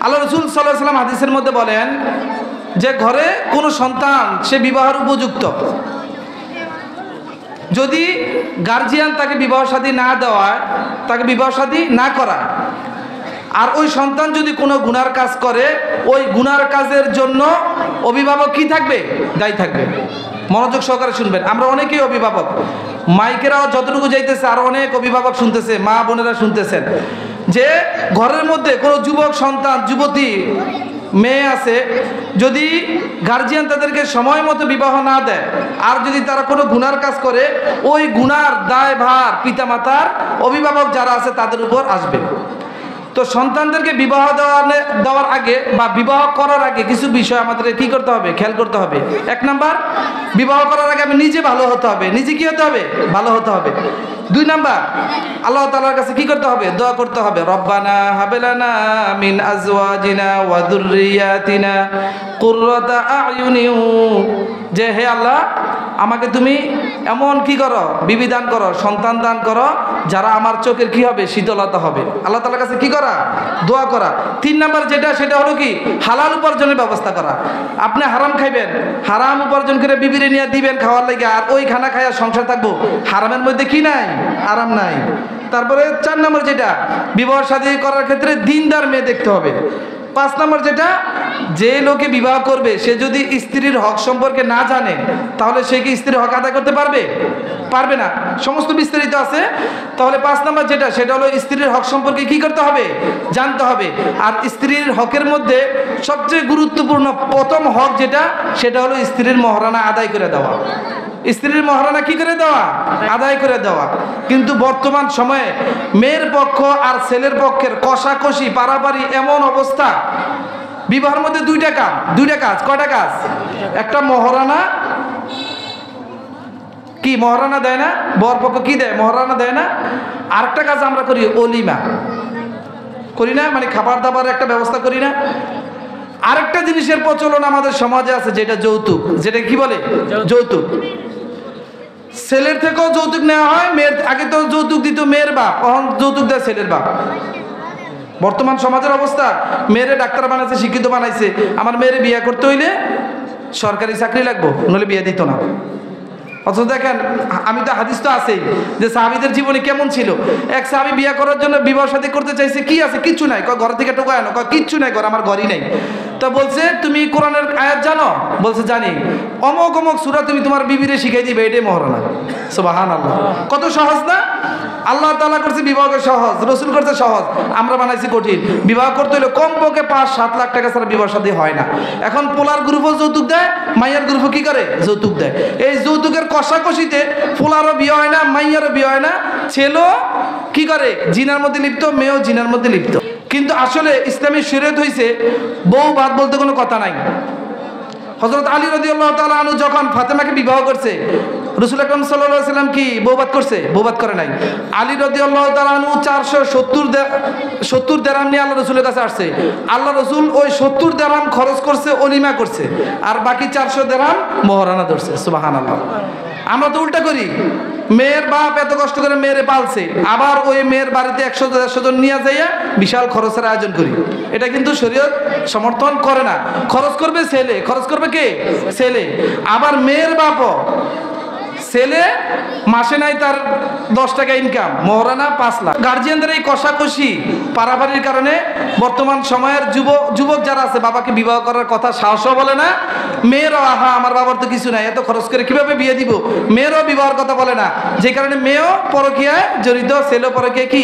আল্লাহ রাসূল সাল্লাল্লাহু আলাইহি ওয়াসাল্লাম হাদিসের মধ্যে বলেন যে ঘরে কোনো সন্তান সে বিবাহের উপযুক্ত, যদি গার্জিয়ান তাকে বিবাহ শাদী না দেওয়ায়, তাকে বিবাহ শাদী না করায়, আর ওই সন্তান যদি কোনো গুনার কাজ করে, ওই গুনার কাজের জন্য অভিভাবক কি থাকবে? দায়ী থাকবে। মনোযোগ সহকারে শুনবেন, আমরা অনেকেই অভিভাবক, মাইকেরাও যতটুকু যাইতেছে আরো অনেক অভিভাবক শুনতেছে, মা বোনেরা শুনতেছেন, যে ঘরের মধ্যে কোনো যুবক সন্তান, যুবতী মেয়ে আছে, যদি গার্জিয়ান তাদেরকে সময় মতো বিবাহ না দেয়, আর যদি তারা কোনো গুনার কাজ করে, ওই গুনার দায়ভার পিতামাতার, অভিভাবক যারা আছে তাদের উপর আসবে। তো সন্তানদেরকে বিবাহ দেওয়ার আগে বা বিবাহ করার আগে কিছু বিষয় আমাদের কি করতে হবে? খেয়াল করতে হবে। 1 নাম্বার, বিবাহ করার আগে আমি নিজে ভালো হতে হবে। নিজে কি হতে হবে? ভালো হতে হবে। 2 নাম্বার, আল্লাহ তাআলার কাছে কি করতে হবে? দোয়া করতে হবে, রব্বানা হাবলানা মিন আজওয়াজিনা ওয়া যুররিয়াতিনা কুররাতা আয়ুনিন, যে হে আল্লাহ, আমাকে তুমি এমন কি করো? বিবি দান করো, সন্তান দান করো, যারা আমার চোখের কি হবে? শীতলতা হবে। আল্লাহ তাআলার কাছে কি করা? দোয়া করা। 3 নাম্বার যেটা, সেটা হলো কি? হালাল উপার্জনের ব্যবস্থা করা। আপনি হারাম খাইবেন, হারাম উপার্জন করে বিবিরে নিয়ে দিবেন খাওয়ার লাগে, আর ওই খানা খাইয়া সংসার থাকবো, হারামের মধ্যে কি নাই? আরাম নাই। তারপরে 4 নাম্বার যেটা, বিবাহ শাদী করার ক্ষেত্রে দিনদার মেয়ে দেখতে হবে। 5 নাম্বার যেটা, যে লোকে বিবাহ করবে সে যদি স্ত্রীর হক সম্পর্কে না জানে, তাহলে সে কি স্ত্রীর হক আদায় করতে পারবে? পারবে না। সমস্ত বিস্তারিত আছে। তাহলে 5 নাম্বার যেটা, সেটা হলো স্ত্রীর হক সম্পর্কে কি করতে হবে? জানতে হবে। আর স্ত্রীর হকের মধ্যে সবচেয়ে গুরুত্বপূর্ণ প্রথম হক যেটা, সেটা হলো স্ত্রীর মহারানা আদায় করে দেওয়া। স্ত্রীর মহারানা কি করে দেওয়া? আদায় করে দেওয়া। কিন্তু বর্তমান সময়ে মেয়ের পক্ষ আর ছেলের পক্ষের কষাকষি, পারাপারি এমন অবস্থা, বিবাহের মধ্যে দুইটা কাজ। কয়টা কাজ? একটা মহারানা, কি মহারানা দেয় না? বর পক্ষ কি দেয়? মহারানা দেয় না? আরেকটা কাজ আমরা করি, অলিমা করি না? মানে খাবার দাবার একটা ব্যবস্থা করি না? আরেকটা জিনিসের প্রচলন আমাদের সমাজে আছে, যেটা যৌতুক। যেটা কি বলে? যৌতুক। ছেলের থেকেও যৌতুক নেওয়া হয়। মেয়ের আগে তো যৌতুক দিত মেয়ের বাপ, এখন যৌতুক দেয় ছেলের বাপ। বর্তমান সমাজের অবস্থা, মেয়েরে ডাক্তার বানাইছে, শিক্ষিত বানাইছে, আমার মেয়েরে বিয়ে করতে হইলে সরকারি চাকরি লাগবো, নইলে বিয়ে দিত না। অথচ দেখেন, আমি তো হাদিস তো আছেই যে সাহাবীদের জীবনে কেমন ছিল। এক সাহাবী বিয়ে করার জন্য বিবাহ শাদী করতে চাইছে, কি আছে? কিচ্ছু নাই। কয় ঘর থেকে টোকায় না, কয় কিচ্ছু নাই, ঘর আমার ঘরই নাই। তো বলছে, তুমি কোরআনের আয়াত জানো? বলছে জানি। অমুক অমুক সূরা তুমি তোমার বিবিরে শিখাই দিবে, এটাই মহারানা। সুবহানাল্লাহ, কত সহজ না? আল্লাহ তাআলা করছে বিবাহকে সহজ, রাসূল করছে সহজ, আমরা বানাইছি কঠিন। বিবাহ করতে হলে কমপক্ষে ৫-৭ লাখ টাকা ছাড়া বিবাহ শাদী হয় না। এখন পোলার গ্রুপও যৌতুক দেয়, মাইয়ার গ্রুপও কি করে? যৌতুক দেয়। এই যৌতুকের কষাকষিতে পোলারও বিয়ে হয় না, মাইয়ারও বিয়ে হয় না, ছেলেও কি করে? জিনার মধ্যে লিপ্ত, মেয়েও জিনার মধ্যে লিপ্ত। কিন্তু আসলে ইসলামী শরীয়ত হইছে বউ বাদ বলতে কোনো কথা নাই। হযরত আলী রাদিয়াল্লাহু তাআলা আনহু যখন ফাতেমাকে বিবাহ করছে, রাসূল আকরাম সাল্লাল্লাহু আলাইহি ওয়াসাল্লাম কি বউবাদ করছে? বউবাদ করে নাই। আলী রাদিয়াল্লাহু তাআলা আনহু 470 দিরহাম নিয়ে আল্লাহ রাসূলের কাছে আসছে। আল্লাহ রাসূল ওই 70 দিরহাম খরচ করছে, অলিমা করছে, আর বাকি 400 দিরহাম মহারানা ধরছে। সুবহানাল্লাহ। আমরা তো উল্টা করি, মেয়ের বাপ এত কষ্ট করে মেয়েরে পালছে, আবার ওই মেয়ের বাড়িতে 100-150 জন নিয়ে যাইয়া বিশাল খরচের আয়োজন করি। এটা কিন্তু শরীয়ত সমর্থন করে না। খরচ করবে ছেলে, খরচ করবে কে? ছেলে। আবার মেয়ের বাপও, ছেলে মাসে নাই তার 10 টাকা ইনকাম, মহারানা 5 লাখ। গার্জিয়ানদের এই কষাকষি পারাপারির কারণে বর্তমান সময়ের যুবক যারা আছে, বাবাকে বিবাহ করার কথা সাহসও বলে না। মেয়েরাও, আহা আমার বাবার তো কিছু নাই, এত খরচ করে কিভাবে বিয়ে দিব, মেয়েরাও বিবাহের কথা বলে না। যে কারণে মেয়েও পরকীয়ায় জড়িত, ছেলেও পরকীয়ায় কি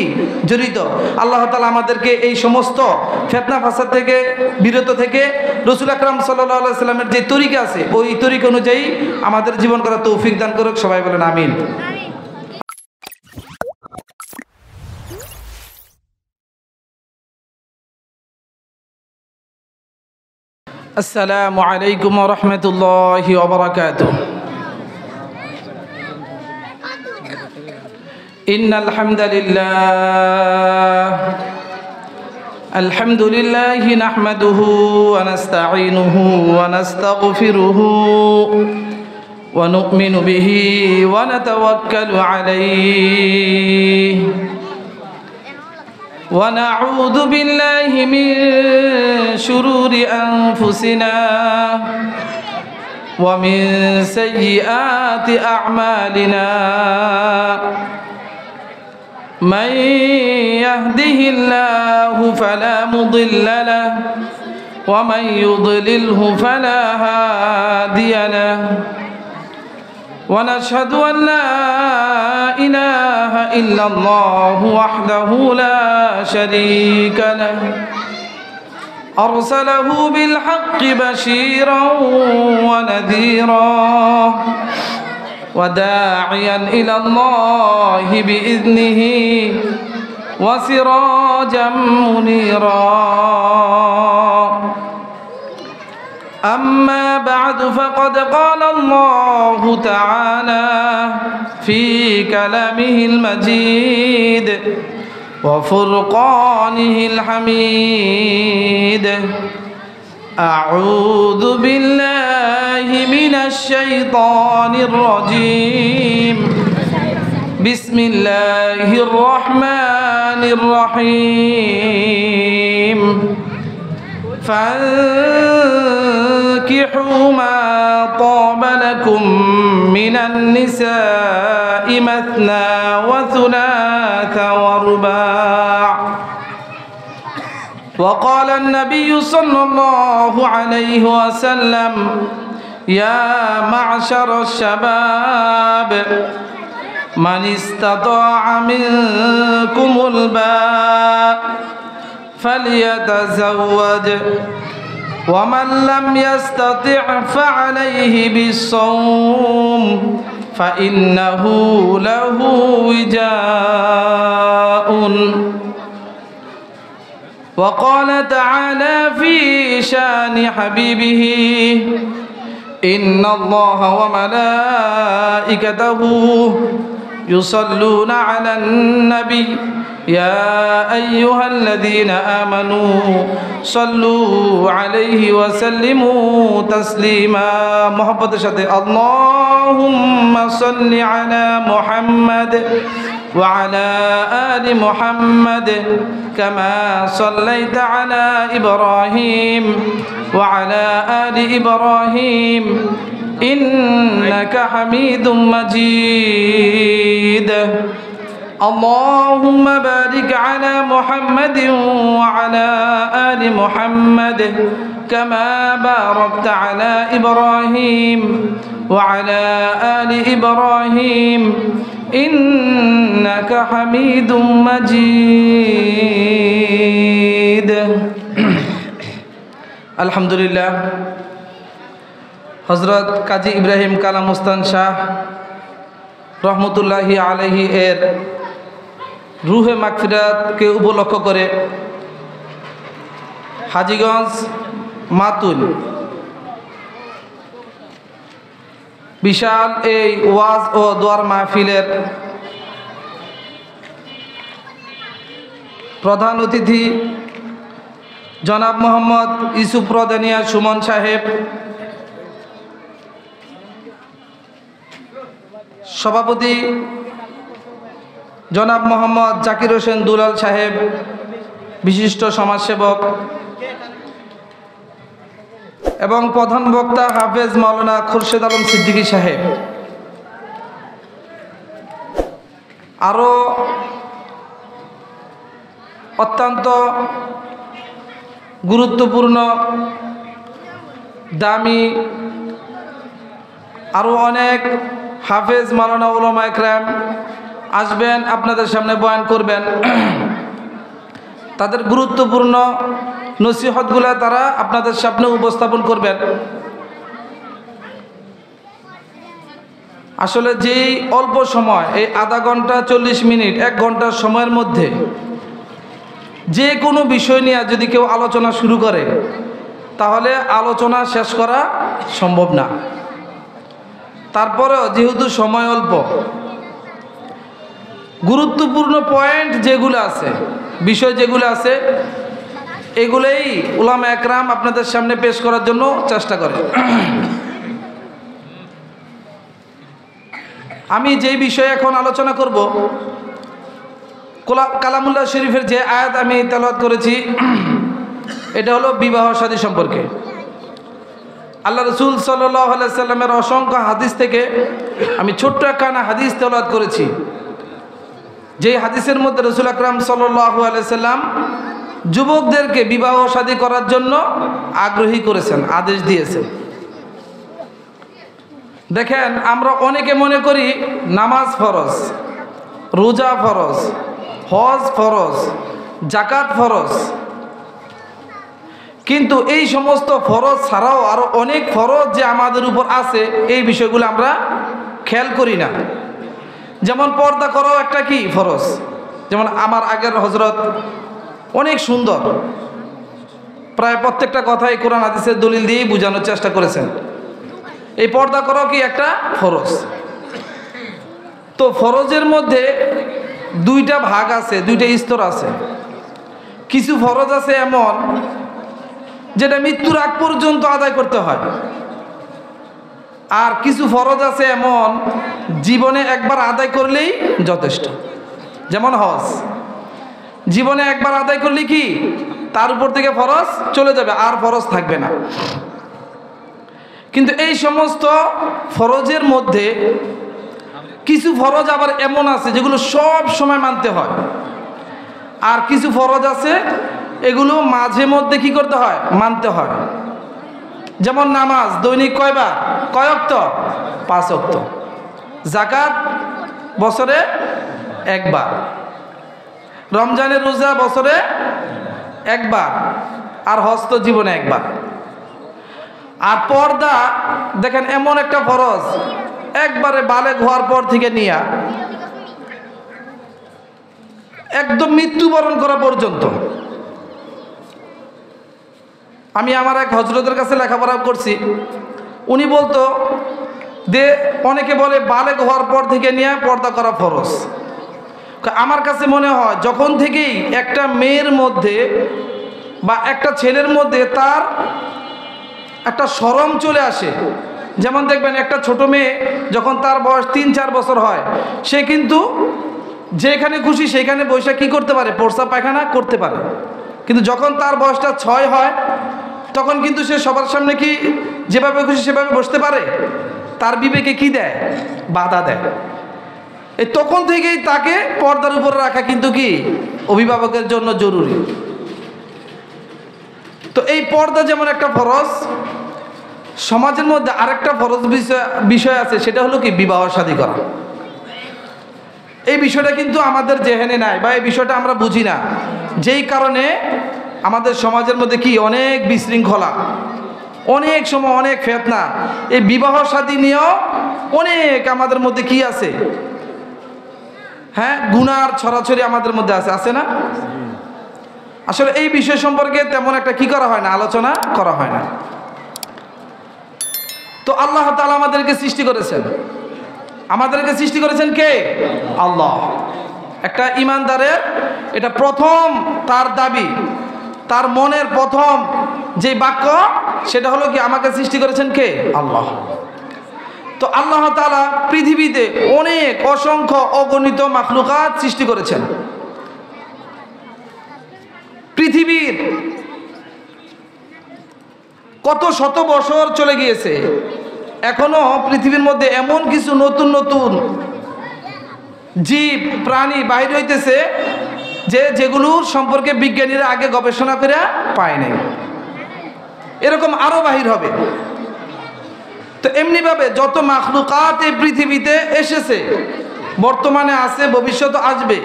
জড়িত। আল্লাহ তাআলা আমাদেরকে এই সমস্ত ফিতনা ফাসাদ থেকে বিরত থেকে রাসূল আকরাম সাল্লাল্লাহু আলাইহি ওয়াসাল্লামের যে তরিকা আছে, ওই তরিকা অনুযায়ী আমাদের জীবন করার তৌফিক দান করুক। সবাই বলেন আমিন। আসসালামু আলাইকুম ওয়া রাহমাতুল্লাহি ওয়া বারাকাতুহু। ইন্নাল হামদালিল্লাহ আলহামদুলিল্লাহি নাহমাদুহু ওয়া নাস্তাঈনুহু ওয়া নাস্তাগফিরুহু ওয়া নু'মিনু বিহি ওয়া নাতাওয়াক্কালু আলাইহি ওয়া নাউযু বিল্লাহি মিন شرور أنفسنا ومن سيئات أعمالنا من يهده الله فلا مضل له ومن يضلله فلا هادي له ونشهد أن لا إله إلا الله وحده لا شريك له أرسله بالحق بشيرا ونذيرا وداعيا إلى الله بإذنه وسراجا منيرا أما بعد فقد قال الله تعالى في كلامه المجيد وفرقانه الحميد أعوذ بالله من الشيطان الرجيم بسم الله الرحمن الرحيم فانكحوا ما طاب لكم من النساء مثنى وثلاث ورباع وقال النبي صلى الله عليه وسلم يا معشر الشباب من استطاع منكم الباء فليتزوج ومن لم يستطع فعليه بالصوم فإنه له وجاء وقال تعالى في شان حبيبه إن الله وملائكته يصلون على النبي يا أيها الذين آمنوا صلوا عليه وسلموا تسليما محبت شدي اللهم صل على محمد وعلى آل محمد كما صليت على إبراهيم وعلى آل إبراهيم إنك حميد مجيد اللهم بارك على محمد وعلى آل محمد كما باركت على إبراهيم وعلى آل إبراهيم إنك حميد مجيد الحمد لله হযরত কাজী ইব্রাহিম কালামুস্তান শাহ রহমতুল্লাহি আলাইহি এর রুহে মাগফিরাতকে উপলক্ষ করে হাজীগঞ্জ মাতুল বিশাল এই ওয়াজ ও দোয়ার মাহফিলের প্রধান অতিথি জনাব মোহাম্মদ ইউসুফ রদানিয়া সুমন সাহেব, সভাপতি জনাব মোহাম্মদ জাকির হোসেন দুলাল সাহেব, বিশিষ্ট সমাজসেবক, এবং প্রধান বক্তা হাফেজ মাওলানা খুরশেদ আলম সিদ্দিকী সাহেব। আরও অত্যন্ত গুরুত্বপূর্ণ দামি আরও অনেক হাফেজ মাওলানা উলামা ইকরাম আসবেন, আপনাদের সামনে বয়ান করবেন। তাদের গুরুত্বপূর্ণ নসিহতগুলো তারা আপনাদের সামনে উপস্থাপন করবেন। আসলে যেই অল্প সময়, এই আধা ঘন্টা 40 মিনিট 1 ঘন্টার সময়ের মধ্যে যে কোনো বিষয় নিয়ে যদি কেউ আলোচনা শুরু করে তাহলে আলোচনা শেষ করা সম্ভব না। তারপরেও যেহেতু সময় অল্প, গুরুত্বপূর্ণ পয়েন্ট যেগুলো আছে, বিষয় যেগুলো আছে, এগুলোই উলামা একরাম আপনাদের সামনে পেশ করার জন্য চেষ্টা করে। আমি যেই বিষয়ে এখন আলোচনা করব, কালামুল্লাহ শরীফের যে আয়াত আমি তেলাওয়াত করেছি, এটা হলো বিবাহ শাদী সম্পর্কে। আল্লাহ রসুল সাল্লাল্লাহু আলাইহি সাল্লামের অসংখ্য হাদিস থেকে আমি ছোট্ট একখানা হাদিস তেলাওয়াত করেছি, যেই হাদিসের মধ্যে রসুল আকরাম সাল্লাল্লাহু আলাইহি সাল্লাম যুবকদেরকে বিবাহ শাদী করার জন্য আগ্রহী করেছেন, আদেশ দিয়েছেন। দেখেন, আমরা অনেকে মনে করি নামাজ ফরজ, রোজা ফরজ, হজ ফরজ, জাকাত ফরজ, কিন্তু এই সমস্ত ফরজ ছাড়াও আরো অনেক ফরজ যে আমাদের উপর আছে, এই বিষয়গুলো আমরা খেয়াল করি না। যেমন পর্দা করাও একটা কি ফরজ। যেমন আমার আগের হজরত অনেক সুন্দর, প্রায় প্রত্যেকটা কথাই কোরআন হাদিসের দলিল দিয়েই বোঝানোর চেষ্টা করেছেন। এই পর্দা করাও কি একটা ফরজ। তো ফরজের মধ্যে দুইটা ভাগ আছে, দুইটা স্তর আছে। কিছু ফরজ আছে এমন যেটা মৃত্যুর আগ পর্যন্ত আদায় করতে হয়, আর কিছু ফরজ আছে এমন জীবনে একবার আদায় করলেই যথেষ্ট। যেমন হজ, জীবনে একবার আদায় করলে কি তার উপর থেকে ফরজ চলে যাবে, আর ফরজ থাকবে না। কিন্তু এই সমস্ত ফরজের মধ্যে কিছু ফরজ আবার এমন আছে যেগুলো সব সময় মানতে হয়, আর কিছু ফরজ আছে এগুলো মাঝে মধ্যে কি করতে হয়, মানতে হয়। যেমন নামাজ দৈনিক কয়বার, কয় ওয়াক্ত, 5 ওয়াক্ত। জাকাত বছরে একবার। রমজানের রোজা বছরে একবার, আর হজ তো জীবনে একবার। আর পর্দা দেখেন এমন একটা ফরজ, একবারে বালেগ হওয়ার পর থেকে নিয়ে একদম মৃত্যুবরণ করা পর্যন্ত। আমি আমার এক হজরতের কাছে লেখাপড়া করছি, উনি বলতো যে অনেকে বলে বালেগ হওয়ার পর থেকে নিয়ে পর্দা করা ফরজ। আমার কাছে মনে হয় যখন থেকেই একটা মেয়ের মধ্যে বা একটা ছেলের মধ্যে তার একটা শরম চলে আসে, যেমন দেখবেন একটা ছোট মেয়ে যখন তার বয়স 3-4 বছর হয়, সে কিন্তু যেখানে খুশি সেখানে বসে কি করতে পারে, প্রস্রাব পায়খানা করতে পারে। কিন্তু যখন তার বয়সটা 6 হয়, তখন কিন্তু সে সবার সামনে কি যেভাবে খুশি সেভাবে বসতে পারে, তার বিবেকে কি দেয়, বাধা দেয়। এই তখন থেকেই তাকে পর্দার উপরে রাখা কিন্তু কি অভিভাবকের জন্য জরুরি। তো এই পর্দা যেমন একটা ফরজ, সমাজের মধ্যে আরেকটা ফরজ বিষয় আছে, সেটা হলো কি বিবাহ শাদী করা। এই বিষয়টা কিন্তু আমাদের জেহেনে নাই, বা এই বিষয়টা আমরা বুঝি না, যেই কারণে আমাদের সমাজের মধ্যে কি অনেক বিশৃঙ্খলা, অনেক সময় অনেক ফিতনা। এই বিবাহ শাদী নিয়েও অনেক আমাদের মধ্যে কি আছে, হ্যাঁ, গুনার ছড়াছড়ি আমাদের মধ্যে আছে, আছে না? আসলে এই বিষয় সম্পর্কে তেমন একটা কি করা হয় না, আলোচনা করা হয় না। তো আল্লাহ তাআলা আমাদেরকে সৃষ্টি করেছেন, আমাদেরকে সৃষ্টি করেছেন কে? আল্লাহ। একটা ঈমানদারের এটা প্রথম তার দাবি, তার মনের প্রথম যে বাক্য সেটা হলো কি আমাকে সৃষ্টি করেছেন কে? আল্লাহ। তো আল্লাহ তাআলা পৃথিবীতে অনেক অসংখ্য অগণিত মাখলুকাত সৃষ্টি করেছেন। পৃথিবীর কত শত বছর চলে গিয়েছে, এখনো পৃথিবীর মধ্যে এমন কিছু নতুন নতুন জীব প্রাণী বাইরে হইতেছে যেগুলোর সম্পর্কে বিজ্ঞানীরা আগে গবেষণা করে পায় নাই। এরকম আরো বাহির হবে। তো এমনিভাবে যত মাখলুকাত এই পৃথিবীতে এসেছে, বর্তমানে আছে, ভবিষ্যতে আসবে,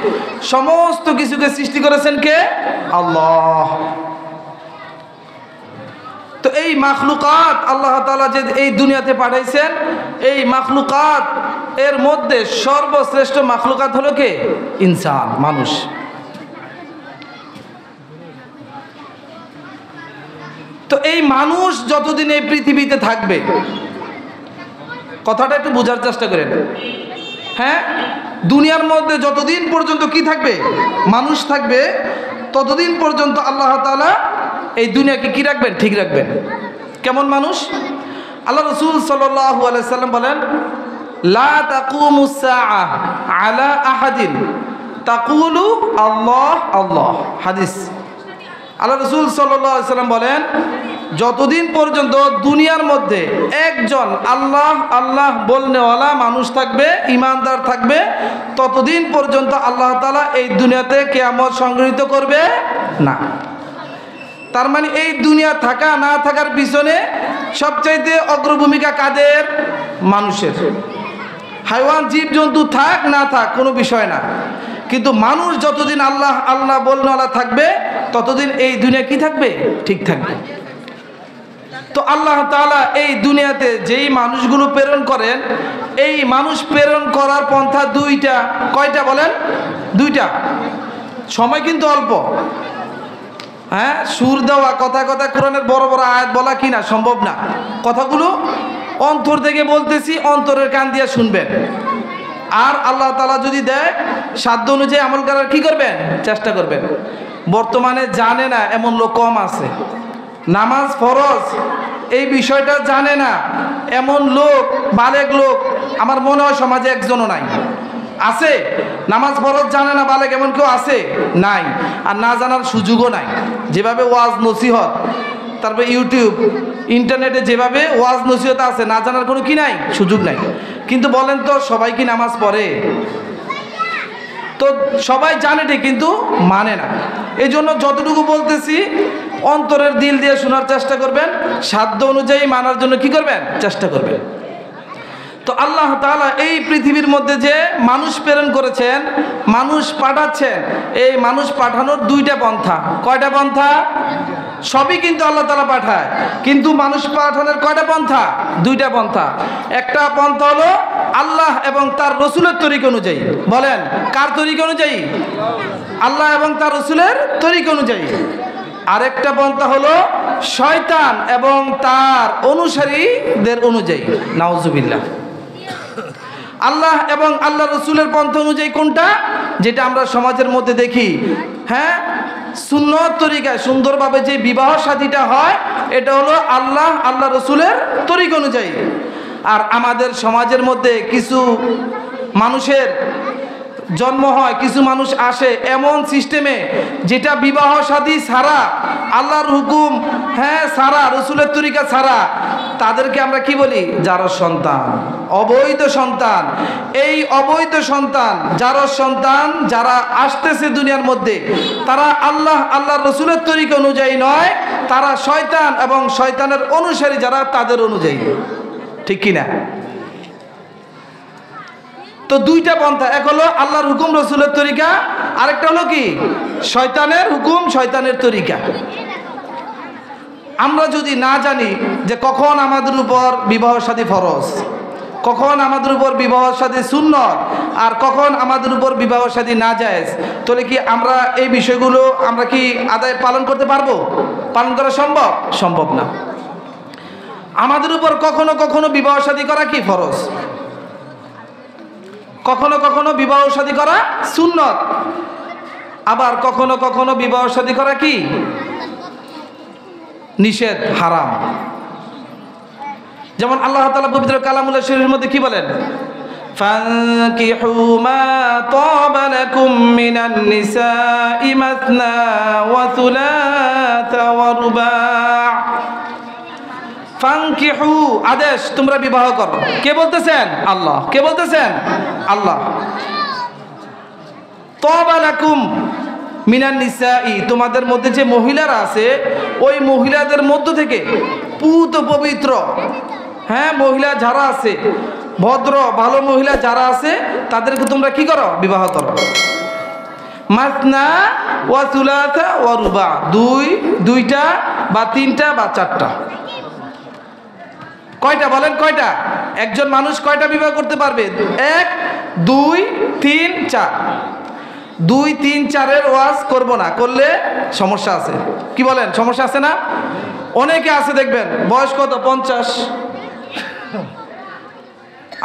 সমস্ত কিছুকে সৃষ্টি করেছেন কে? আল্লাহ। তো এই মাখলুকাত আল্লাহ তাআলা যে এই দুনিয়াতে পাঠাইছেন, এই মাখলুকাত এর মধ্যে সর্বশ্রেষ্ঠ মাখলুকাত হলো কে? ইনসান, মানুষ। তো এই মানুষ যতদিন এই পৃথিবীতে থাকবে, কথাটা একটু বোঝার চেষ্টা করেন, হ্যাঁ, দুনিয়ার মধ্যে যতদিন পর্যন্ত কি থাকবে, মানুষ থাকবে, ততদিন পর্যন্ত আল্লাহ তাআলা এই দুনিয়াকে কি রাখবেন, ঠিক রাখবেন। কেমন মানুষ? আল্লাহ রাসূল সাল্লাল্লাহু আলাইহি সাল্লাম বলেন, লা তাকুমুস সাআহ আলা আহাদিন তাকুলু আল্লাহ আল্লাহ। হাদিস। আল্লাহ রাসূল সাল্লাল্লাহু আলাইহি সাল্লাম বলেন, যতদিন পর্যন্ত দুনিয়ার মধ্যে একজন আল্লাহ আল্লাহ বলনেওয়ালা মানুষ থাকবে, ইমানদার থাকবে, ততদিন পর্যন্ত আল্লাহ তাআলা এই দুনিয়াতে কিয়ামত সংগঠিত করবে না। তার মানে এই দুনিয়া থাকা না থাকার পিছনে সবচাইতে অগ্রভূমিকা কাদের? মানুষের। হাইওয়ান জীবজন্তু থাক না থাক কোনো বিষয় না, কিন্তু মানুষ যতদিন আল্লাহ আল্লাহ বলনেওয়ালা থাকবে ততদিন এই দুনিয়া কি থাকবে? ঠিক থাকবে। তো আল্লাহ তাআলা এই দুনিয়াতে যেই মানুষগুলো প্রেরণ করেন, এই মানুষ প্রেরণ করার পন্থা দুইটা। কয়টা বলেন? দুইটা। সময় কিন্তু অল্প। হ্যাঁ, সুর দেওয়া, কথা কথা কোরআনের বড় বড় আয়াত বলা কিনা সম্ভব না। কথাগুলো অন্তর থেকে বলতেছি, অন্তরের কান দিয়ে শুনবেন। আর আল্লাহ তাআলা যদি দেয়, সাধ্য অনুযায়ী আমল করার কি করবেন? চেষ্টা করবেন। বর্তমানে জানে না এমন লোক কম আছে। নামাজ ফরজ এই বিষয়টা জানে না এমন লোক, বালেগ লোক আমার মনে হয় সমাজে একজনও নাই। আছে? নামাজ ফরজ জানে না বালেগ এমন কেউ আছে? নাই। আর না জানার সুযোগও নাই। যেভাবে ওয়াজ নসিহত, তারপরে ইউটিউব, ইন্টারনেটে যেভাবে ওয়াজ নসিহত আছে, না জানার কোনো কি নাই? সুযোগ নাই। কিন্তু বলেন তো, সবাই কি নামাজ পড়ে? তো সবাই জানে ঠিক, কিন্তু মানে না। এই জন্য যতটুকু বলতেছি অন্তরের দিল দিয়ে শোনার চেষ্টা করবেন, সাধ্য অনুযায়ী মানার জন্য কি করবেন? চেষ্টা করবেন। তো আল্লাহ তাআলা এই পৃথিবীর মধ্যে যে মানুষ প্রেরণ করেছেন, মানুষ পাঠাচ্ছেন, এই মানুষ পাঠানোর দুইটা পন্থা। কয়টা পন্থা? সবই কিন্তু আল্লাহ তাআলা পাঠায়, কিন্তু মানুষ পাঠানোর কয়টা পন্থা? দুইটা পন্থা। একটা পন্থা হলো আল্লাহ এবং তার রসুলের তরিকা অনুযায়ী। বলেন, কার তরিকা অনুযায়ী? আল্লাহ এবং তার রসুলের তরিকা অনুযায়ী। আরেকটা পন্থা হলো শয়তান এবং তার অনুসারীদের অনুযায়ী। নাউজুবিল্লাহ। আল্লাহ এবং আল্লাহ রসুলের পন্থা অনুযায়ী কোনটা? যেটা আমরা সমাজের মধ্যে দেখি, হ্যাঁ, সুন্নত তরিকায় সুন্দরভাবে যে বিবাহ শাদীটা হয়, এটা হলো আল্লাহ আল্লাহ রসুলের তরিকা অনুযায়ী। আর আমাদের সমাজের মধ্যে কিছু মানুষের জন্ম হয়, কিছু মানুষ আসে এমন সিস্টেমে যেটা বিবাহ শাদী ছাড়া, আল্লাহর হুকুম হ্যাঁ ছাড়া, রসুলের তরিকা ছাড়া, তাদেরকে আমরা কি বলি? জারজ সন্তান, অবৈধ সন্তান। এই অবৈধ সন্তান, জারজ সন্তান যারা আসতেছে দুনিয়ার মধ্যে, তারা আল্লাহ আল্লাহর রসুলের তরিকা অনুযায়ী নয়, তারা শয়তান এবং শয়তানের অনুসারী যারা, তাদের অনুযায়ী। ঠিক কিনা? তো দুইটা পন্থা, এক হলো আল্লাহর হুকুম রসুলের তরিকা, আরেকটা হলো কি? শয়তানের হুকুম শয়তানের তরিকা। আমরা যদি না জানি যে কখন আমাদের উপর বিবাহ শাদী ফরজ, কখন আমাদের উপর বিবাহ শাদী সুন্নত, আর কখন আমাদের উপর বিবাহ শাদী নাজায়েজ, তাহলে কি আমরা এই বিষয়গুলো আমরা কি আদায় পালন করতে পারবো? পালন করা সম্ভব? সম্ভব না। আমাদের উপর কখনো কখনো বিবাহ শাদী করা কি ফরজ, কখনো কখনো বিবাহ শাদী করা সুন্নত, আবার কখনো কখনো বিবাহ শাদী করা কি নিষেধ, হারাম। যেমন আল্লাহ তাআলা পবিত্র কালামুল্লাহ শরীফের মধ্যে কি বলেন? ফানকিহু মা তাবা লাকুম মিনান নিসাই মাসনা ওয়া থুলাথা ওয়া রুবা'। ফানকিহু আদেশ, তোমরা বিবাহ করো। কে বলতেছেন? আল্লাহ। কে বলতেছেন? আল্লাহ। তাবা লাকুম মিনান নিসাই, তোমাদের মধ্যে যে মহিলারা আছে, ওই মহিলাদের মধ্য থেকে পুত পবিত্র, হ্যাঁ, মহিলা যারা আছে, ভদ্র ভালো মহিলা যারা আছে, তাদেরকে তোমরা কি করো? বিবাহ করো। মাসনা ওয়া সুলাসা ওয়া রুবা, দুইটা বা তিনটা বা চারটা। কয়টা বলেন? কয়টা? একজন মানুষ কয়টা বিবাহ করতে পারবে? 1, 2, 3, 4। 2, 3, 4-এর ওয়াজ করব না, করলে সমস্যা আছে। কি বলেন? সমস্যা আছে না? অনেকে আছে দেখবেন, বয়স কত? 50।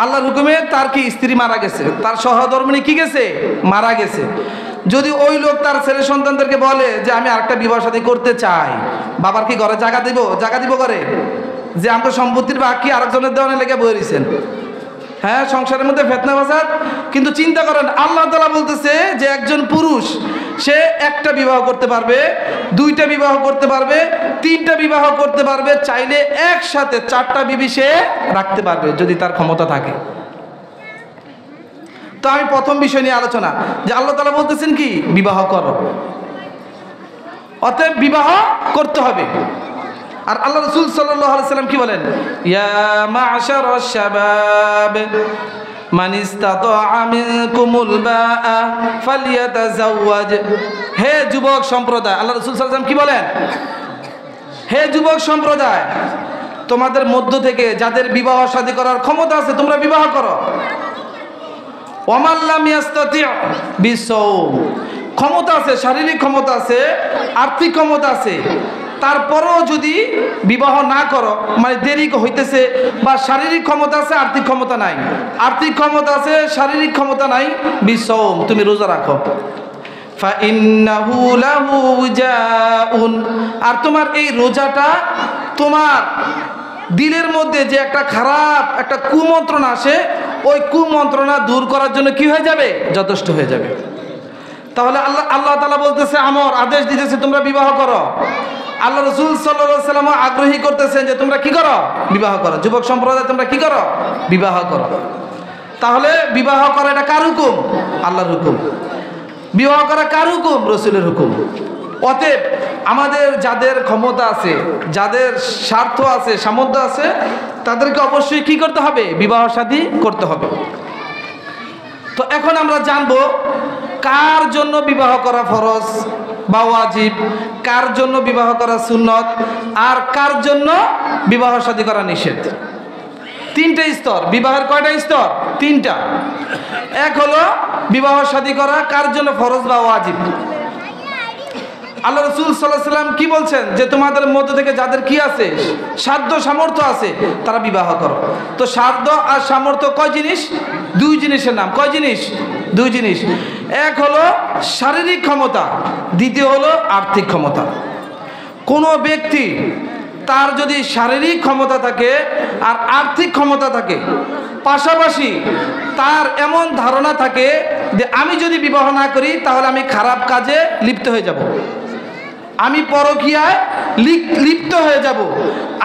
আল্লাহর হুকুমে তার কি স্ত্রী মারা গেছে, তার সহধর্মিণী কি গেছে? মারা গেছে। যদি ওই লোক তার ছেলে সন্তানদেরকে বলে যে আমি আরেকটা বিবাহ শাদী করতে চাই, বাবার কি ঘরে জায়গা দিব? জায়গা দিব করে যে আমাকে সম্পত্তির বাকি আরেকজনের দেওয়ানে লেগে বয়ে রয়েছেন। হ্যাঁ, সংসারের মধ্যে ফিতনা ফাসাদ। কিন্তু চিন্তা করেন, আল্লাহ তাআলা বলতেছে যে একজন পুরুষ সে একটা বিবাহ করতে পারবে, দুইটা বিবাহ করতে পারবে, তিনটা বিবাহ করতে পারবে, চাইলে একসাথে 4টা বিবি সে রাখতে পারবে যদি তার ক্ষমতা থাকে। তো আমি প্রথম বিষয় নিয়ে আলোচনা, যে আল্লাহ তাআলা বলতেছেন কি, বিবাহ করো, অতএব বিবাহ করতে হবে। আর আল্লাহ রাসূল সাল্লাল্লাহু আলাইহি সাল্লাম কি বলেন, ইয়া মা'শারাশ শাবাব মান ইসতাতা'a মিনকুমুল বা'a ফালইয়াতাযাওয়াজ। হে যুবক সম্প্রদায়, আল্লাহ রাসূল সাল্লাল্লাহু আলাইহি সাল্লাম কি বলেন, হে যুবক সম্প্রদায়, তোমাদের মধ্য থেকে যাদের বিবাহ শাদী করার ক্ষমতা আছে তোমরা বিবাহ করো। ওয়া মান লাম ইয়াস্তাতি' বিসাওম, ক্ষমতা আছে, শারীরিক ক্ষমতা আছে, আর্থিক ক্ষমতা আছে, তারপরেও যদি বিবাহ না করো, মানে দেরি হইতেছে, বা শারীরিক ক্ষমতা আছে আর্থিক ক্ষমতা নাই, আর্থিক ক্ষমতা আছে শারীরিক ক্ষমতা নাই, বিসাওম, তুমি রোজা রাখো। ফাইন্নাহু লাহু উজাউন, আর তোমার এই রোজাটা তোমার দিলের মধ্যে যে একটা খারাপ একটা কুমন্ত্রণা আসে, ওই কুমন্ত্রণা দূর করার জন্য কি হয়ে যাবে, যথেষ্ট হয়ে যাবে। তাহলে আল্লাহ তাআলা বলতেছে, আমর আদেশ দিতেছে তোমরা বিবাহ করো। আল্লাহ রাসূল সাল্লাল্লাহু আলাইহি ওয়াসাল্লাম আগ্রহী করতেছেন যে তোমরা কি করো, বিবাহ করো। যুবক সম্প্রদায় তোমরা কি করো, বিবাহ করো। তাহলে বিবাহ করা এটা কার হুকুম, আল্লাহর হুকুম। বিবাহ করা কার হুকুম, রাসূলের হুকুম। অতএব আমাদের যাদের ক্ষমতা আছে, যাদের স্বার্থ আছে, সামর্থ্য আছে, তাদেরকে অবশ্যই কি করতে হবে, বিবাহ শাদী করতে হবে। তো এখন আমরা জানবো কার জন্য বিবাহ করা ফরজ বা ওয়াজিব, কার জন্য বিবাহ করা সুন্নত, আর কার জন্য বিবাহ শাদী করা নিষেধ। 3টে স্তর, বিবাহের কয়টা স্তর, 3টা। এক হলো বিবাহ শাদী করা কার জন্য ফরজ বা ওয়াজিব। আল্লাহ রাসূল সাল্লাল্লাহু আলাইহি সাল্লাম কি বলছেন, যে তোমাদের মধ্য থেকে যাদের কি আছে, সাধ্য সামর্থ্য আছে, তারা বিবাহ করো। তো সাধ্য আর সামর্থ্য কয় জিনিস, 2 জিনিসের নাম। কয় জিনিস, 2 জিনিস। এক হলো শারীরিক ক্ষমতা, দ্বিতীয় হলো আর্থিক ক্ষমতা। কোনো ব্যক্তি তার যদি শারীরিক ক্ষমতা থাকে আর আর্থিক ক্ষমতা থাকে, পাশাপাশি তার এমন ধারণা থাকে যে আমি যদি বিবাহ না করি তাহলে আমি খারাপ কাজে লিপ্ত হয়ে যাব, আমি পরকীয়ায় লিপ্ত হয়ে যাব,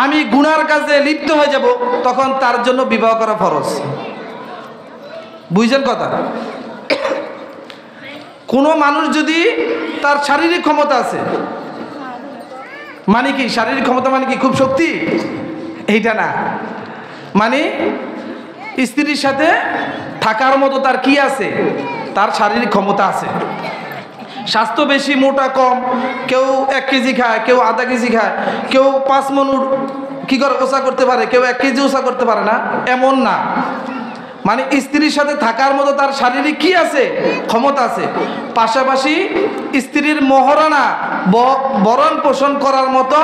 আমি গুনার কাজে লিপ্ত হয়ে যাব, তখন তার জন্য বিবাহ করা ফরজ। বুঝছেন কথা? কোনো মানুষ যদি তার শারীরিক ক্ষমতা আছে, মানে কি শারীরিক ক্ষমতা মানে কি খুব শক্তি, এইটা না। মানে স্ত্রীর সাথে থাকার মতো তার কি আছে, তার শারীরিক ক্ষমতা আছে। স্বাস্থ্য বেশি মোটা কম, কেউ 1 কেজি খায়, কেউ আধা কেজি খায়, কেউ 5 মণ কি করে ওষা করতে পারে, কেউ 1 কেজি ওষা করতে পারে না, এমন না। মানে স্ত্রীর সাথে থাকার মতো তার শারীরিক কি আছে, ক্ষমতা আছে। পাশাপাশি স্ত্রীর মহারানা বরণ পোষণ করার মতো,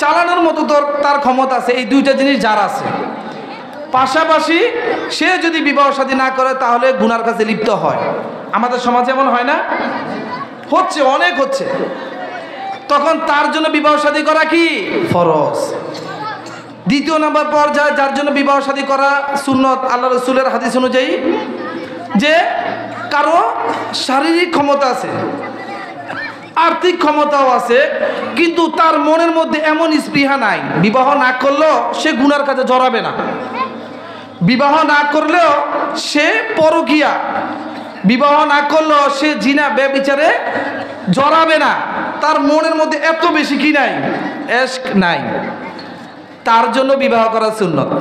চালানোর মতো তার ক্ষমতা আছে। এই 2টা জিনিস যার আছে, পাশাপাশি সে যদি বিবাহ শাদী না করে তাহলে গুনার কাজে লিপ্ত হয়। আমাদের সমাজে এমন হয় না, হচ্ছে, অনেক হচ্ছে। তখন তার জন্য বিবাহ শাদী করা কি ফরজ। দ্বিতীয় নম্বর পর্যায়ে যার জন্য বিবাহ শাদী করা সুন্নত, আল্লাহ রাসূলের হাদিস অনুযায়ী, যে কারো শারীরিক ক্ষমতা আছে, আর্থিক ক্ষমতাও আছে, কিন্তু তার মনের মধ্যে এমন স্পৃহা নাই, বিবাহ না করলেও সে গুনার কাজে জড়াবে না, বিবাহ না করলেও সে পরকীয়া, বিবাহ না করলেও সে জিনা ব্যভিচারে জড়াবে না, তার মনের মধ্যে এত বেশি কি নাই, এশক নাই, তার জন্য বিবাহ করা সুন্নত।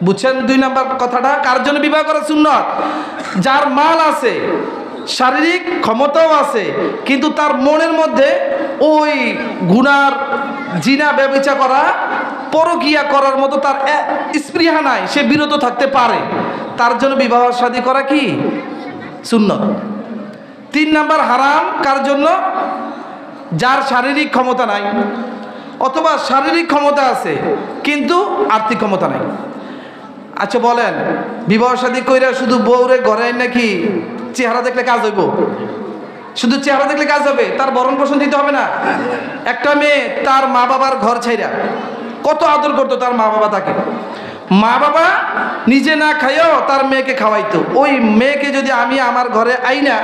বুঝছেন 2 নম্বর কথাটা? কার জন্য বিবাহ করা সুন্নত? যার মাল আছে, শারীরিক ক্ষমতাও আছে, কিন্তু তার মনের মধ্যে ওই গুনার, জিনা ব্যভিচার করা, পরকীয়া করার মতো তার স্পৃহা নাই, সে বিরত থাকতে পারে, তার জন্য বিবাহ শাদী করা কি সুন্নত। 3 নম্বর হারাম কার জন্য? যার শারীরিক ক্ষমতা নাই, অথবা শারীরিক ক্ষমতা আছে কিন্তু আর্থিক ক্ষমতা নাই। আচ্ছা বলেন, বিবাহ শাদী কইরা শুধু বউরে ঘরে নাকি চেহারা দেখলে কাজ হইব? শুধু চেহারা দেখলে কাজ হবে? তার ভরণ পোষণ দিতে হবে না? একটা মেয়ে তার মা বাবার ঘর ছাইরা কত আদর করতো তার মা বাবা, তাকে মা বাবা নিজে না খাইও তার মেয়েকে খাওয়াইতো, ওই মেয়েকে যদি আমি আমার ঘরে আইনা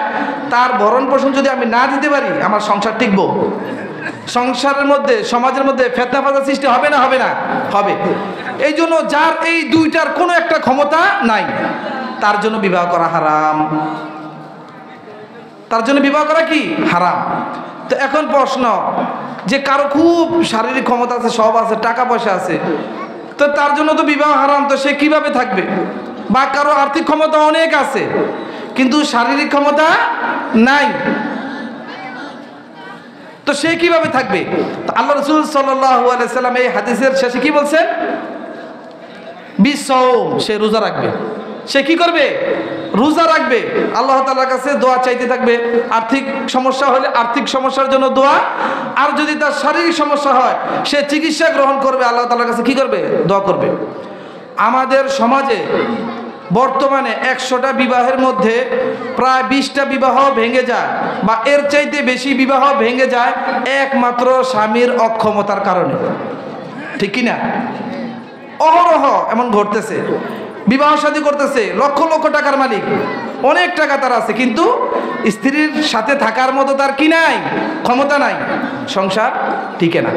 তার ভরণ পোষণ যদি আমি না দিতে পারি, আমার সংসার টিকবো? সংসারের মধ্যে, সমাজের মধ্যে ফিতনা ফাসাদ সৃষ্টি হবে না হবে না? হবে। এই জন্য যার এই দুইটার কোনো একটা ক্ষমতা নাই, তার জন্য বিবাহ করা হারাম। তার জন্য বিবাহ করা কি হারাম। তো এখন প্রশ্ন, যে কারো খুব শারীরিক ক্ষমতা আছে, সব আছে, টাকা পয়সা আছে, তো তার জন্য তো বিবাহ হারাম, তো সে কিভাবে থাকবে? বা কারো আর্থিক ক্ষমতা অনেক আছে কিন্তু শারীরিক ক্ষমতা নাই, তো সে কিভাবে থাকবে? তো আল্লাহ রাসূল সাল্লাল্লাহু আলাইহি সাল্লাম এই হাদিসের শেষে কি বলছেন? বিসওম, সে রোজা রাখবে। সে কি করবে? রোজা রাখবে। আল্লাহ তাআলার কাছে দোয়া চাইতে থাকবে। আর্থিক সমস্যা হলে আর্থিক সমস্যার জন্য দোয়া, আর যদি তার শারীরিক সমস্যা হয় সে চিকিৎসা গ্রহণ করবে, আল্লাহ তাআলার কাছে কি করবে? দোয়া করবে। আমাদের সমাজে বর্তমানে 100টা বিবাহের মধ্যে প্রায় 20টা বিবাহ ভেঙে যায় বা এর চাইতে বেশি বিবাহ ভেঙে যায় একমাত্র স্বামীর অক্ষমতার কারণে, ঠিক কিনা? অহরহ এমন ঘটতেছে। বিবাহ শাদী করতেছে, লক্ষ লক্ষ টাকার মালিক, অনেক টাকা তার আছে, কিন্তু স্ত্রীর সাথে থাকার মতো তার কি নাই? ক্ষমতা নাই, সংসার টিকে না।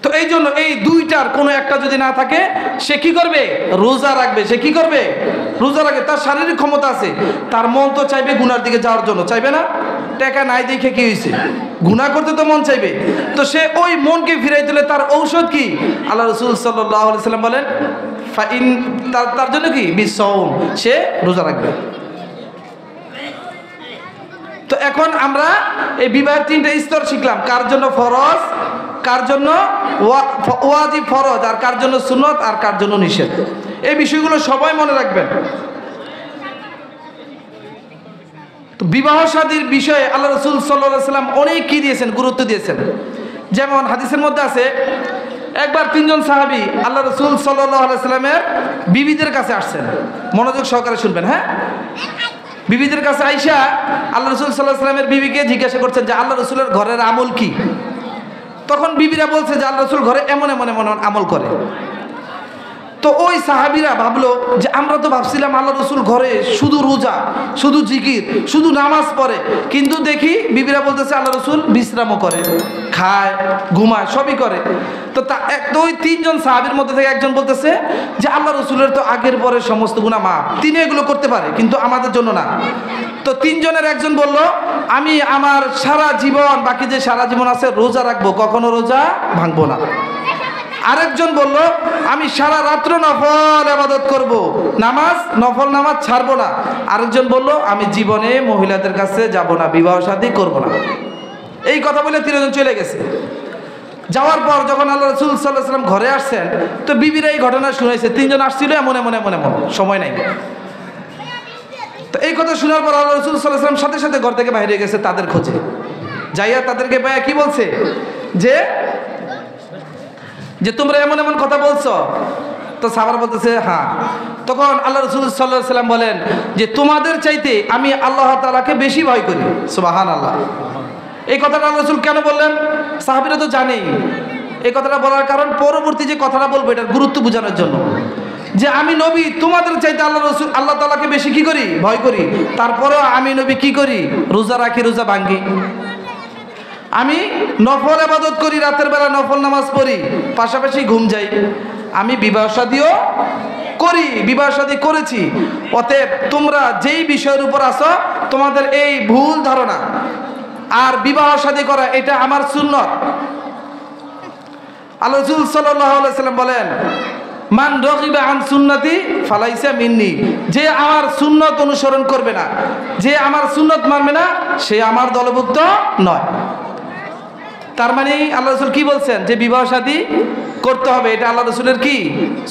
তো এই জন্য এই দুইটার কোনো একটা যদি না থাকে, সে কি করবে? রোজা রাখবে। সে কি করবে? রোজা রাখবে। তার শারীরিক ক্ষমতা আছে, তার মন তো চাইবে গুনার দিকে যাওয়ার জন্য, চাইবে না? টাকা নাই দেখে কি হয়েছে? গুনাহ করতে তো মন চাইবে। তো সে ওই মনকে ফিরাই দিলে তার ঔষধ কি? আল্লাহ রাসূল সাল্লাল্লাহু আলাইহি সাল্লাম বলেন ফাইন, তার জন্য কি? বিসওম, সে রোজা রাখবে। তো এখন আমরা এই বিবাহের 3টা স্তর শিখলাম, কার জন্য ফরজ, কার জন্য ওয়াজিব ফরজ, আর কার জন্য সুন্নত, আর কার জন্য নিষেধ। এই বিষয়গুলো সবাই মনে রাখবেন। তো বিবাহ শাদীর বিষয়ে আল্লাহ রাসূল সাল্লাল্লাহু আলাইহি সাল্লাম অনেক কি দিয়েছেন, গুরুত্ব দিয়েছেন। যেমন হাদিসের মধ্যে আছে, একবার 3জন সাহাবী আল্লাহ রাসূল সাল্লাল্লাহু আলাইহি সাল্লামের বিবিদের কাছে আসছেন। মনোযোগ সহকারে শুনবেন, হ্যাঁ? বিবিদের কাছে আইসা আল্লাহ রাসূল সাল্লাল্লাহু আলাইহি সাল্লামের বিবিকে জিজ্ঞাসা করছেন যে আল্লাহ রাসূলের ঘরের আমল কি। তখন বিবিরা বলছে যে আল্লাহ রাসূল ঘরে এমন এমন এমন আমল করে। তো ওই সাহাবীরা ভাবলো যে আমরা তো ভাবছিলাম আল্লাহ রাসূল ঘরে শুধু রোজা, শুধু জিকির, শুধু নামাজ পড়ে, কিন্তু দেখি বিবিরা বলতেছে আল্লাহ রাসূল বিশ্রামও করে, খায়, ঘুমায়, সবই করে। তো ওই 3জন সাহাবীর মধ্যে থেকে একজন বলতেছে যে আল্লাহ রাসূলের তো আগের পরে সমস্ত গুনাহ মাফ, তিনি এগুলো করতে পারে, কিন্তু আমাদের জন্য না। তো 3জনের একজন বলল আমি আমার সারা জীবন, বাকি যে সারা জীবন আছে, রোজা রাখবো, কখনো রোজা ভাঙবো না। আরেকজন বলল আমি সারা রাত্র নফল ইবাদত করব, নামাজ, নফল নামাজ ছাড়বো না। আরেকজন বলল আমি জীবনে মহিলাদের কাছে যাব না, বিবাহ শাদী করব না। এই কথা বলে 3জন চলে গেছে। যাওয়ার পর যখন আল্লাহ রাসূল সাল্লাল্লাহু আলাইহি সাল্লাম ঘরে আসছেন, তো বিবিরা এই ঘটনা শুনাইছে, 3জন আসছিল এমন এমন এমন এমন, সময় নাই। তো এই কথা শোনার পর আল্লাহ রাসূল সাল্লাল্লাহু আলাইহি সাল্লাম সাথে সাথে ঘর থেকে বাইরে গেছে তাদের খোঁজে। যাইয়া তাদেরকে পাইয়া কি বলছে যে তোমরা এমন এমন কথা বলছো। তো সাহাবারা বলতেছে হ্যাঁ। তখন আল্লাহ রাসূল সাল্লাল্লাহু আলাইহি সাল্লাম বলেন যে তোমাদের চাইতে আমি আল্লাহ তাআলাকে বেশি ভয় করি। সুবহানাল্লাহ। এই কথাটা আল্লাহ রাসূল কেন বললেন? সাহাবীরা তো জানেই। এই কথাটা বলার কারণ পরবর্তী যে কথাটা বলবো এটার গুরুত্ব বোঝানোর জন্য, যে আমি নবী তোমাদের চাইতে আল্লাহ তাআলাকে বেশি কি করি? ভয় করি। তারপরেও আমি নবী কি করি? রোজা রাখি, রোজা ভাঙি। আমি নফল ইবাদত করি, রাতের বেলা নফল নামাজ পড়ি, পাশাপাশি ঘুম যাই। আমি বিবাহ শাদীও করি, বিবাহ শাদী করেছি। অতএব তোমরা যেই বিষয়ের উপর আসো, তোমাদের এই ভুল ধারণা। আর বিবাহ শাদী করা এটা আমার সুন্নত। আল্লাহ রাসূল সাল্লাল্লাহু আলাইহি সাল্লাম বলেন মান রাগিবা আন সুন্নতি ফালাইসা মিন্নি, যে আমার সুন্নত অনুসরণ করবে না, যে আমার সুন্নত মানবে না, সে আমার দলভুক্ত নয়। তার মানে আল্লাহ রাসূল কি বলছেন? যে বিবাহ শাদী করতে হবে, এটা আল্লাহ রাসূলের কি?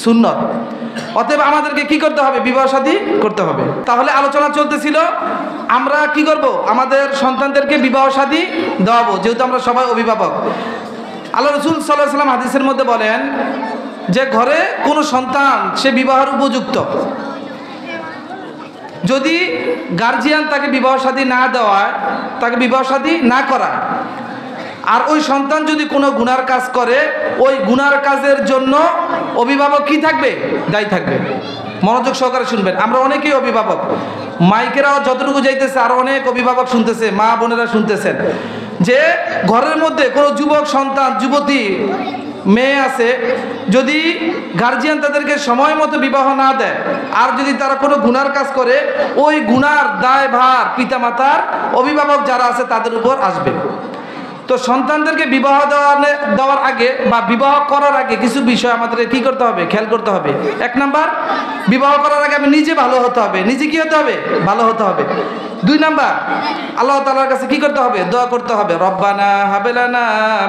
সুন্নত। অতএব আমাদেরকে কি করতে হবে? বিবাহ শাদী করতে হবে। তাহলে আলোচনা চলতেছিল আমরা কি করব? আমাদের সন্তানদেরকে বিবাহ শাদী দেওয়াবো, যেহেতু আমরা সবাই অভিভাবক। আল্লাহ রাসূল সাল্লাল্লাহু আলাইহি সাল্লাম হাদিসের মধ্যে বলেন যে ঘরে কোনো সন্তান সে বিবাহের উপযুক্ত, যদি গার্জিয়ান তাকে বিবাহ শাদী না দেওয়ায়, তাকে বিবাহ শাদী না করা, আর ওই সন্তান যদি কোনো গুনার কাজ করে, ওই গুনার কাজের জন্য অভিভাবক কি থাকবে? দায়ী থাকবে। মনোযোগ সহকারে শুনবেন। আমরা অনেকেই অভিভাবক, মাইকেরাও যতটুকু যাইতেছে আরো অনেক অভিভাবক শুনতেছে, মা বোনেরা শুনতেছেন, যে ঘরের মধ্যে কোনো যুবক সন্তান যুবতী মেয়ে আছে, যদি গার্জিয়ান তাদেরকে সময় মতো বিবাহ না দেয়, আর যদি তারা কোনো গুনার কাজ করে, ওই গুনার দায়ভার পিতামাতার, অভিভাবক যারা আছে তাদের উপর আসবে। তো সন্তানদেরকে বিবাহ দেওয়ার আগে বা বিবাহ করার আগে কিছু বিষয় আমাদের কি করতে হবে? খেয়াল করতে হবে। এক নাম্বার, বিবাহ করার আগে আমি নিজে ভালো হতে হবে। নিজে কি হতে হবে? ভালো হতে হবে। দুই নাম্বার, আল্লাহ তাআলার কাছে কি করতে হবে? দোয়া করতে হবে, রব্বানা হাবলানা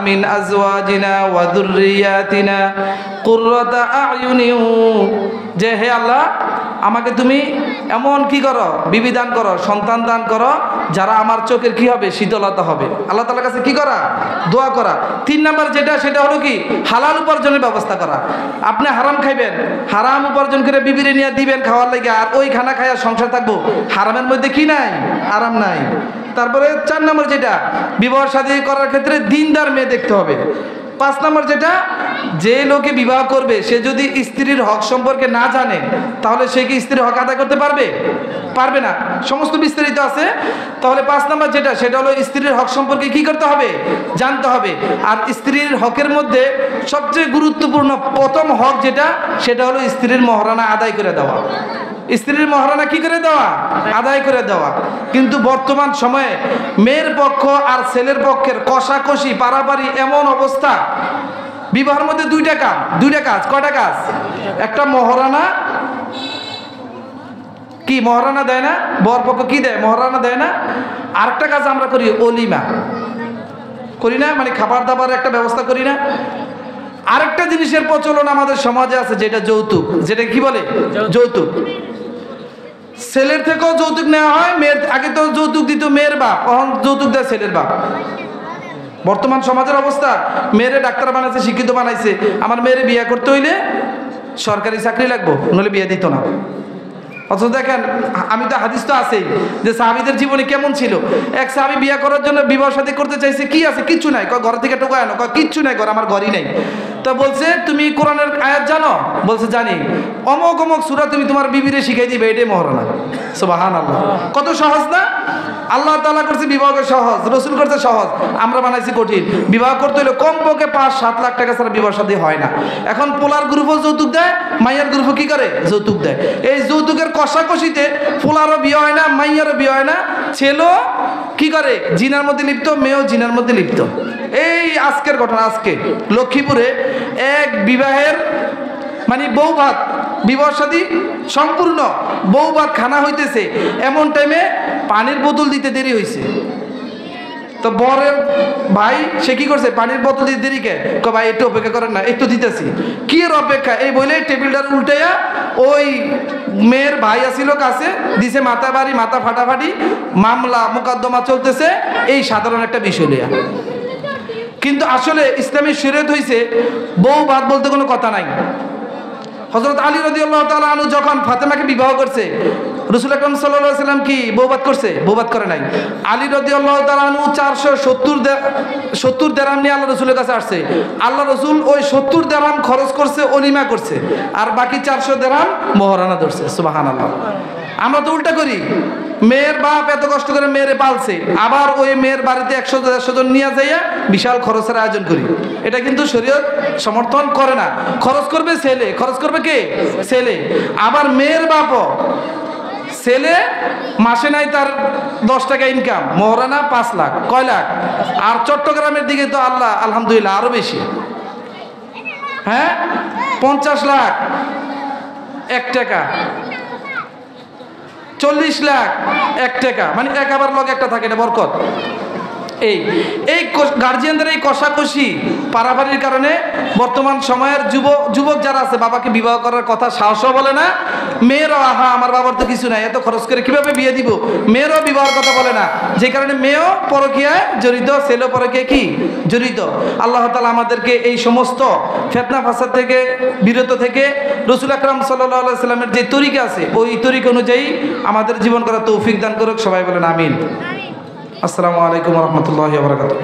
মিন আজওয়াজিনা ওয়া যুররিয়াতিনা কুররাতা আয়ুনিন, যে হে আল্লাহ, আমাকে তুমি এমন কি করো? বিবি দান করো, সন্তান দান করো, যারা আমার চোখের কি হবে? শীতলতা হবে। আল্লাহ তাআলার কাছে কি করা? দোয়া করা। তিন নাম্বার যেটা, সেটা হলো কি? হালাল উপার্জনের ব্যবস্থা করা। আপনি হারাম খাইবেন, হারাম উপার্জন করে বিবিরে নিয়ে দিবেন খাওয়ার লাগে, আর ওই খানা খাইয়া সংসার থাকবো, হারামের মধ্যে কি নাই? আরাম নাই। তারপরে চার নাম্বার যেটা, বিবাহ শাদী করার ক্ষেত্রে দিনদার মেয়ে দেখতে হবে। পাঁচ নাম্বার যেটা, যে লোকে বিবাহ করবে সে যদি স্ত্রীর হক সম্পর্কে না জানে, তাহলে সে কি স্ত্রীর হক আদায় করতে পারবে? পারবে না। সমস্ত বিস্তারিত আছে। তাহলে পাঁচ নাম্বার যেটা, সেটা হলো স্ত্রীর হক সম্পর্কে কি করতে হবে? জানতে হবে। আর স্ত্রীর হকের মধ্যে সবচেয়ে গুরুত্বপূর্ণ প্রথম হক যেটা, সেটা হলো স্ত্রীর মহারানা আদায় করে দেওয়া। স্ত্রীর মহারানা কি করে দেওয়া? আদায় করে দেওয়া। কিন্তু বর্তমান সময়ে মেয়ের পক্ষ আর ছেলের পক্ষের কষাকষি, পারাপারি এমন অবস্থা, বিবাহের মধ্যে দুইটা কাজ। কয়টা কাজ? একটা মহারানা, কি মহারানা দেয় না? বর পক্ষ কি দেয়? মহারানা দেয় না? আরেকটা কাজ আমরা করি, অলিমা করি না? মানে খাবার দাবার একটা ব্যবস্থা করি না? আরেকটা জিনিসের প্রচলন আমাদের সমাজে আছে, যেটা যৌতুক। যেটা কি বলে? যৌতুক। ছেলের থেকেও যৌতুক নেওয়া হয়। মেয়ের আগে তো যৌতুক দিত মেয়ের বাপ, এখন যৌতুক দেয় ছেলের বাপ। বর্তমান সমাজের অবস্থা, মেয়েরে ডাক্তার বানাইছে, শিক্ষিত বানাইছে, আমার মেয়েরে বিয়ে করতে হইলে সরকারি চাকরি লাগবো, নইলে বিয়ে দিত না। অথচ দেখেন, আমি তো হাদিস তো আছেই যে সাহাবীদের জীবনে কেমন ছিল। এক সাহাবী বিয়ে করার জন্য বিবাহ শাদী করতে চাইছে, কি আছে? কিচ্ছু নাই। ঘর থেকে টোকায় না, কিচ্ছু নাই, ঘর আমার ঘরই নাই। তো বলছে, তুমি কোরআনের আয়াত জানো? বলছে জানি। অমুক অমুক সূরা তুমি তোমার বিবিরে শিখাই দিবে, এটাই মহারানা। সুবহানাল্লাহ। কত সহজ না? আল্লাহ তাআলা করছে বিবাহকে সহজ, রসুল করছে সহজ, আমরা বানাইছি কঠিন। বিবাহ করতে হলে কমপক্ষে 5-7 লাখ টাকা ছাড়া বিবাহ শাদী হয় না। এখন পোলার গ্রুপও যৌতুক দেয়, মাইয়ার গ্রুপও কি করে? যৌতুক দেয়। এই যৌতুকের কষাকষিতে পোলারও বিয়ে হয় না, মাইয়ারও বিয়ে হয় না। ছেলেও কি করে? জিনার মধ্যে লিপ্ত, মেয়েও জিনার মধ্যে লিপ্ত। এই আজকের ঘটনা, আজকে লক্ষ্মীপুরে এক বিবাহের মানে বউ ভাত, বিবাহ শাদী সম্পূর্ণ, বউ ভাত খানা হইতেছে, এমন টাইমে পানির বোতল দিতে দেরি হয়েছে। তো বরের ভাই সে কি করছে? পানির বোতল দিতে দেরি কে? ভাই একটু অপেক্ষা করেন না, একটু দিতেছি। কি এর অপেক্ষা? এই বলে টেবিলটার উল্টাইয়া ওই মেয়ের ভাই আসিল কাছে, দিছে মাথা বাড়ি, মাথা ফাটাফাটি, মামলা মোকদ্দমা চলতেছে এই সাধারণ একটা বিষয় লইয়া। কিন্তু আসলে ইসলামী শরীয়ত হইছে বউ ভাত বলতে কোনো কথা নাই। হযরত আলী রাদিয়াল্লাহু তাআলা আনহু যখন ফাতেমাকে বিবাহ করছে, রাসূল আকরাম সাল্লাল্লাহু আলাইহি সাল্লাম কি বউবাত করছে? বউবাত করে নাই। আলী রাদিয়াল্লাহু তাআলা আনহু 470 দিরহাম নিয়ে আল্লাহ রাসূলের কাছে আসছে। আল্লাহ রাসূল ওই 70 দিরহাম খরচ করছে, অলিমা করছে, আর বাকি 400 দিরহাম মহারানা ধরছে। সুবহানাল্লাহ। আমরা তো উল্টা করি, মেয়ের বাপ এত কষ্ট করে মেয়েরে পালছে, আবার ওই মেয়ের বাড়িতে 100-150 জন নিয়ে যাইয়া বিশাল খরচের আয়োজন করি। এটা কিন্তু শরীয়ত সমর্থন করে না। খরচ করবে ছেলে, খরচ করবে কে? ছেলে। আবার মেয়ের বাপও, ছেলে মাসে নাই তার 10 টাকা ইনকাম, মহারানা 5 লাখ, কয় লাখ? আর চট্টগ্রামের দিকে তো আল্লাহ আলহামদুলিল্লাহ আরো বেশি। হ্যাঁ, 50 লাখ 1 টাকা, 40 লাখ 1 টাকা, মানে এক আবার লগে একটা থাকে না, বরকত। এই গার্জিয়ানদের এই কষাকষি পারাপারির কারণে বর্তমান সময়ের যুবক যারা আছে, বাবাকে বিবাহ করার কথা সাহসও বলে না। মেয়েরও আহা আমার বাবার তো কিছু নাই, এত খরচ করে কিভাবে বিয়ে দিব, মেয়েরও বিবাহের কথা বলে না। যে কারণে মেয়েও পরকীয়ায় জড়িত, ছেলেও পরকীয়ায় কি জড়িত। আল্লাহ তাআলা আমাদেরকে এই সমস্ত ফিতনা ফাসাদ থেকে বিরত থেকে রাসূল আকরাম সাল্লাল্লাহু আলাইহি সাল্লামের যে তরিকা আছে, ওই তরিকা অনুযায়ী আমাদের জীবন করার তৌফিক দান করুক। সবাই বলেন আমিন। আসসালামু আলাইকুম ওয়া রাহমাতুল্লাহি ওয়া বারাকাতুহু।